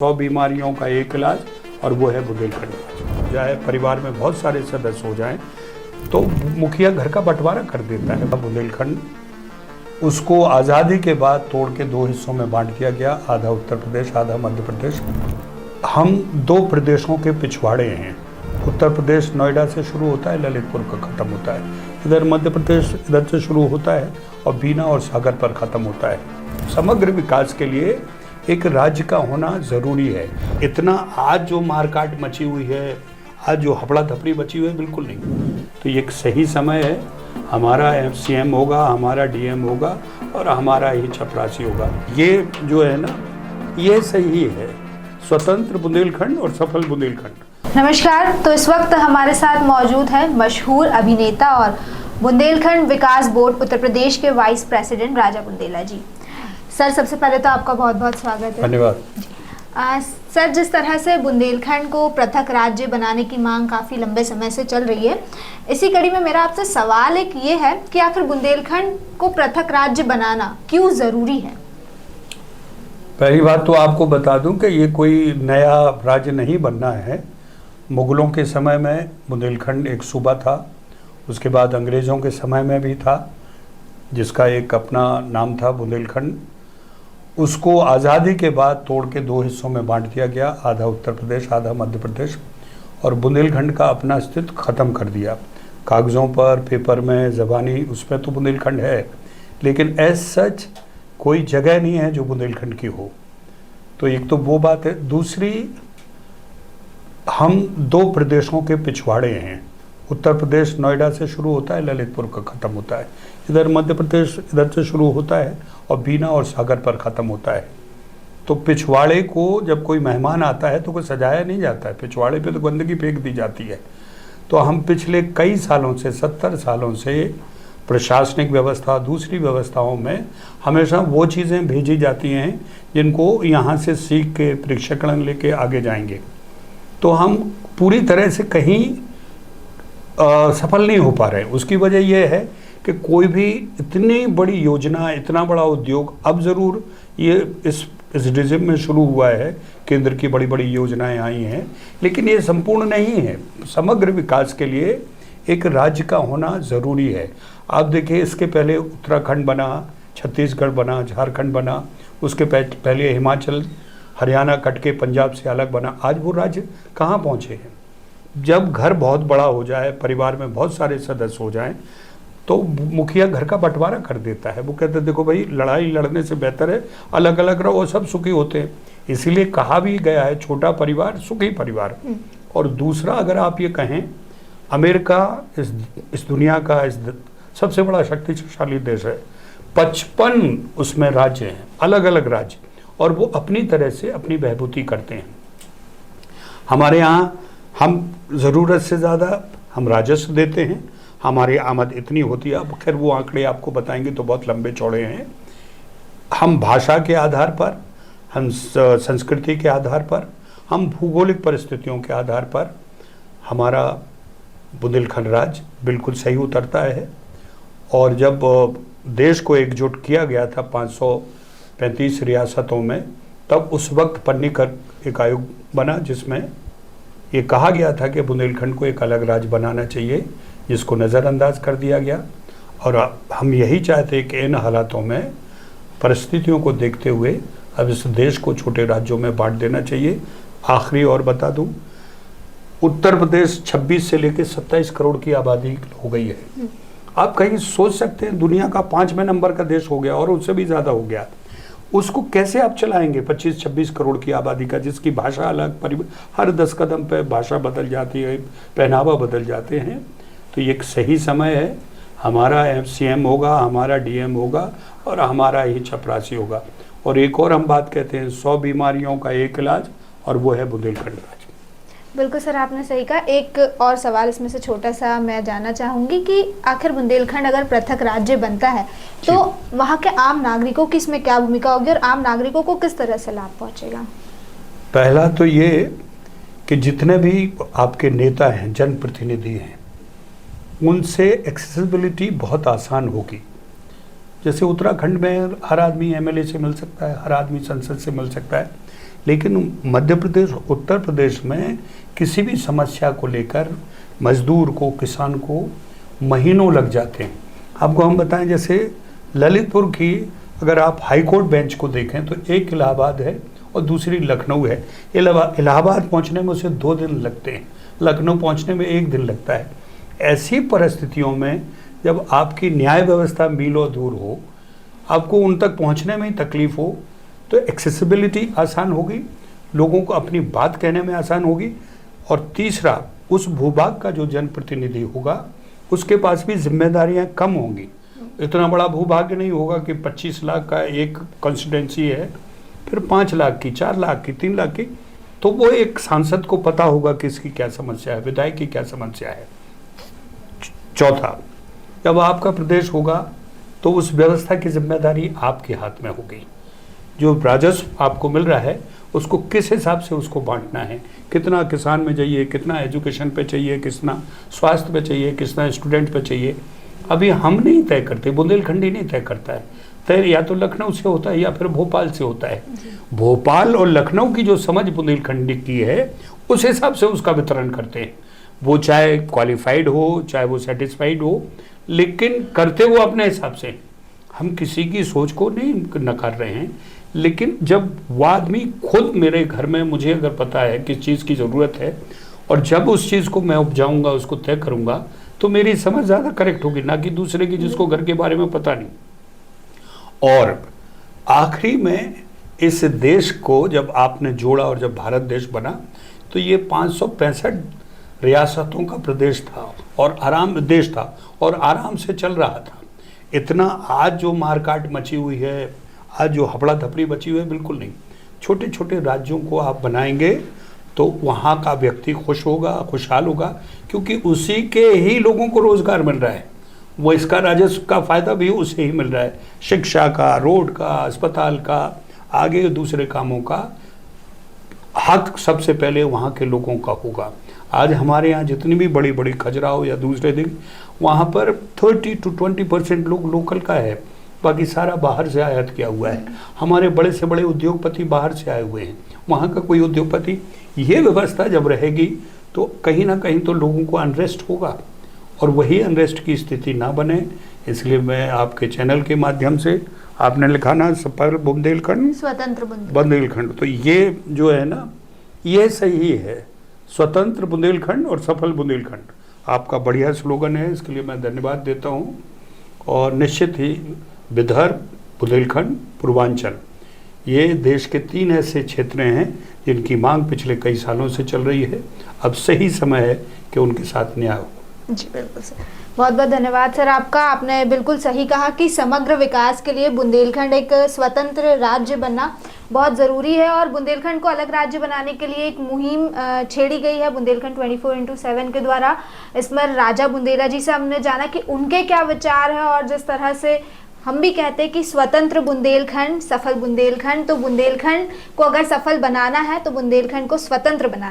100 बीमारियों का एक इलाज और वो है बुंदेलखंड। चाहे परिवार में बहुत सारे सदस्य हो जाएं तो मुखिया घर का बंटवारा कर देता है। बुंदेलखंड उसको आज़ादी के बाद तोड़ के दो हिस्सों में बांट दिया गया, आधा उत्तर प्रदेश आधा मध्य प्रदेश। हम दो प्रदेशों के पिछवाड़े हैं। उत्तर प्रदेश नोएडा से शुरू होता है, ललितपुर का ख़त्म होता है। इधर मध्य प्रदेश इधर से शुरू होता है और बीना और सागर पर ख़त्म होता है। समग्र विकास के लिए एक राज्य का होना ज़रूरी है। इतना आज जो मारकाट मची हुई है, आज जो हपड़ा धपड़ी मची हुई है, बिल्कुल नहीं। तो ये एक सही समय है। हमारा सीएम होगा, हमारा डीएम होगा और हमारा ही चपरासी होगा। ये जो है ना, ये सही है। स्वतंत्र बुंदेलखंड और सफल बुंदेलखंड। नमस्कार। तो इस वक्त हमारे साथ मौजूद है मशहूर अभिनेता और बुंदेलखंड विकास बोर्ड उत्तर प्रदेश के वाइस प्रेसिडेंट राजा बुंदेला जी। सर, सबसे पहले तो आपका बहुत बहुत स्वागत है। धन्यवाद। सर, जिस तरह से बुंदेलखंड को पृथक राज्य बनाने की मांग काफ़ी लंबे समय से चल रही है, इसी कड़ी में मेरा आपसे सवाल एक ये है कि आखिर बुंदेलखंड को पृथक राज्य बनाना क्यों ज़रूरी है? पहली बात तो आपको बता दूं कि ये कोई नया राज्य नहीं बनना है। मुगलों के समय में बुंदेलखंड एक सूबा था, उसके बाद अंग्रेज़ों के समय में भी था, जिसका एक अपना नाम था बुंदेलखंड। उसको आज़ादी के बाद तोड़ के दो हिस्सों में बांट दिया गया, आधा उत्तर प्रदेश आधा मध्य प्रदेश, और बुंदेलखंड का अपना अस्तित्व ख़त्म कर दिया। कागज़ों पर, पेपर में, ज़बानी, उसमें तो बुंदेलखंड है, लेकिन एज सच कोई जगह नहीं है जो बुंदेलखंड की हो। तो एक तो वो बात है। दूसरी, हम दो प्रदेशों के पिछवाड़े हैं। उत्तर प्रदेश नोएडा से शुरू होता है, ललितपुर का ख़त्म होता है। इधर मध्य प्रदेश इधर से शुरू होता है और बीना और सागर पर ख़त्म होता है। तो पिछवाड़े को जब कोई मेहमान आता है तो कोई सजाया नहीं जाता है, पिछवाड़े पे तो गंदगी फेंक दी जाती है। तो हम पिछले कई सालों से, 70 सालों से प्रशासनिक व्यवस्था, दूसरी व्यवस्थाओं में हमेशा वो चीज़ें भेजी जाती हैं जिनको यहाँ से सीख के प्रशिक्षण लेके आगे जाएंगे। तो हम पूरी तरह से कहीं सफल नहीं हो पा रहे। उसकी वजह यह है कि कोई भी इतनी बड़ी योजना, इतना बड़ा उद्योग, अब ज़रूर ये इस रिजिम में शुरू हुआ है, केंद्र की बड़ी बड़ी योजनाएं आई हैं, लेकिन ये संपूर्ण नहीं है। समग्र विकास के लिए एक राज्य का होना ज़रूरी है। आप देखिए, इसके पहले उत्तराखंड बना, छत्तीसगढ़ बना, झारखंड बना, उसके पहले हिमाचल, हरियाणा कट के पंजाब से अलग बना। आज वो राज्य कहाँ पहुँचे हैं? जब घर बहुत बड़ा हो जाए, परिवार में बहुत सारे सदस्य हो जाएं, तो मुखिया घर का बंटवारा कर देता है। वो कहते हैं देखो भाई, लड़ाई लड़ने से बेहतर है अलग अलग रहो, सब सुखी होते हैं। इसीलिए कहा भी गया है, छोटा परिवार सुखी परिवार। और दूसरा, अगर आप ये कहें, अमेरिका इस दुनिया का सबसे बड़ा शक्तिशाली देश है। 55 उसमें राज्य हैं, अलग अलग राज्य, और वो अपनी तरह से अपनी बहबूती करते हैं। हमारे यहाँ हम ज़रूरत से ज़्यादा हम राजस्व देते हैं, हमारी आमद इतनी होती है। अब खैर वो आंकड़े आपको बताएंगे तो बहुत लंबे चौड़े हैं। हम भाषा के आधार पर, हम संस्कृति के आधार पर, हम भूगोलिक परिस्थितियों के आधार पर हमारा बुंदेलखंड राज्य बिल्कुल सही उतरता है। और जब देश को एकजुट किया गया था 535 रियासतों में, तब उस वक्त पन्नीकर एक आयोग बना, जिसमें ये कहा गया था कि बुंदेलखंड को एक अलग राज्य बनाना चाहिए, जिसको नज़रअंदाज कर दिया गया। और हम यही चाहते हैं कि इन हालातों में, परिस्थितियों को देखते हुए, अब इस देश को छोटे राज्यों में बांट देना चाहिए। आखिरी और बता दूं, उत्तर प्रदेश 26 से लेकर 27 करोड़ की आबादी हो गई है। आप कहीं सोच सकते हैं, दुनिया का 5वें नंबर का देश हो गया और उससे भी ज़्यादा हो गया। उसको कैसे आप चलाएंगे 25-26 करोड़ की आबादी का, जिसकी भाषा अलग, हर 10 कदम पे भाषा बदल जाती है, पहनावा बदल जाते हैं। तो ये एक सही समय है। हमारा सीएम होगा, हमारा डीएम होगा और हमारा ही चपरासी होगा। और एक और हम बात कहते हैं, 100 बीमारियों का एक इलाज, और वो है बुंदेलखंड राज्य। बिल्कुल सर, आपने सही कहा। एक और सवाल इसमें से छोटा सा मैं जानना चाहूँगी कि आखिर बुंदेलखंड अगर पृथक राज्य बनता है तो वहाँ के आम नागरिकों की इसमें क्या भूमिका होगी और आम नागरिकों को किस तरह से लाभ पहुँचेगा? पहला तो ये कि जितने भी आपके नेता हैं, जनप्रतिनिधि हैं, उनसे एक्सेसिबिलिटी बहुत आसान होगी। जैसे उत्तराखंड में हर आदमी एमएलए से मिल सकता है, हर आदमी संसद से मिल सकता है, लेकिन मध्य प्रदेश, उत्तर प्रदेश में किसी भी समस्या को लेकर मजदूर को, किसान को महीनों लग जाते हैं। आपको हम बताएं, जैसे ललितपुर की अगर आप हाई कोर्ट बेंच को देखें तो एक इलाहाबाद है और दूसरी लखनऊ है। इलाहाबाद पहुंचने में उसे 2 दिन लगते हैं, लखनऊ पहुंचने में 1 दिन लगता है। ऐसी परिस्थितियों में जब आपकी न्याय व्यवस्था मीलों दूर हो, आपको उन तक पहुंचने में ही तकलीफ हो, तो एक्सेसिबिलिटी आसान होगी, लोगों को अपनी बात कहने में आसान होगी। और तीसरा, उस भूभाग का जो जनप्रतिनिधि होगा उसके पास भी जिम्मेदारियां कम होंगी। इतना बड़ा भूभाग्य नहीं होगा कि 25 लाख का एक कॉन्स्टिट्यूंसी है, फिर 5 लाख की, 4 लाख की, 3 लाख की, तो वो एक सांसद को पता होगा कि इसकी क्या समस्या है, विधायक की क्या समस्या है। चौथा, जब आपका प्रदेश होगा तो उस व्यवस्था की जिम्मेदारी आपके हाथ में होगी। जो राजस्व आपको मिल रहा है उसको किस हिसाब से उसको बांटना है, कितना किसान में चाहिए, कितना एजुकेशन पे चाहिए, कितना स्वास्थ्य पे चाहिए, कितना स्टूडेंट पे चाहिए, अभी हम नहीं तय करते, बुंदेलखंड ही नहीं तय करता है। तय या तो लखनऊ से होता है या फिर भोपाल से होता है। भोपाल और लखनऊ की जो समझ बुंदेलखंड की है उस हिसाब से उसका वितरण करते हैं। वो चाहे क्वालिफाइड हो, चाहे वो सेटिस्फाइड हो, लेकिन करते वो अपने हिसाब से। हम किसी की सोच को नहीं नकार रहे हैं, लेकिन जब वो आदमी खुद मेरे घर में, मुझे अगर पता है किस चीज़ की ज़रूरत है और जब उस चीज़ को मैं उपजाऊंगा, उसको तय करूंगा, तो मेरी समझ ज़्यादा करेक्ट होगी, ना कि दूसरे की जिसको घर के बारे में पता नहीं। और आखिरी में इस देश को जब आपने जोड़ा और जब भारत देश बना तो ये 565 रियासतों का प्रदेश था और देश था और आराम से चल रहा था। इतना आज जो मारकाट मची हुई है, आज जो हपड़ा धपड़ी बची हुई है, बिल्कुल नहीं। छोटे छोटे राज्यों को आप बनाएंगे तो वहाँ का व्यक्ति खुश होगा, खुशहाल होगा, क्योंकि उसी के ही लोगों को रोजगार मिल रहा है। वो इसका राजस्व का फायदा भी उसे ही मिल रहा है, शिक्षा का, रोड का, अस्पताल का, आगे दूसरे कामों का हक सबसे पहले वहाँ के लोगों का होगा। आज हमारे यहाँ जितनी भी बड़ी बड़ी खजुराहो या दूसरे दिन, वहाँ पर 30 to 20% लोग लोकल का है, बाकी सारा बाहर से आयात किया हुआ है। हमारे बड़े से बड़े उद्योगपति बाहर से आए हुए हैं, वहाँ का कोई उद्योगपति। ये व्यवस्था जब रहेगी तो कहीं ना कहीं तो लोगों को अनरेस्ट होगा, और वही अनरेस्ट की स्थिति ना बने, इसलिए मैं आपके चैनल के माध्यम से, आपने लिखा ना सफल बुंदेलखंड, स्वतंत्र बुंदेलखंड, तो ये जो है ना, ये सही है, स्वतंत्र बुंदेलखंड और सफल बुंदेलखंड। आपका बढ़िया स्लोगन है, इसके लिए मैं धन्यवाद देता हूँ। और निश्चित ही विदर्भ, बुंदेलखंड, पूर्वांचल, ये देश के 3 ऐसे क्षेत्र हैं जिनकी मांग पिछले कई सालों से चल रही है। अब सही समय है कि उनके साथ न्याय हो। जी बिल्कुल सर, बहुत बहुत धन्यवाद सर आपका। आपने बिल्कुल सही कहा कि समग्र विकास के लिए बुंदेलखंड एक स्वतंत्र राज्य बनना बहुत ज़रूरी है, और बुंदेलखंड को अलग राज्य बनाने के लिए एक मुहिम छेड़ी गई है बुंदेलखंड 24/7 के द्वारा। इसमें राजा बुंदेला जी से हमने जाना कि उनके क्या विचार है, और जिस तरह से हम भी कहते हैं कि स्वतंत्र बुंदेलखंड, सफल बुंदेलखंड, तो बुंदेलखंड को अगर सफल बनाना है तो बुंदेलखंड को स्वतंत्र बनाना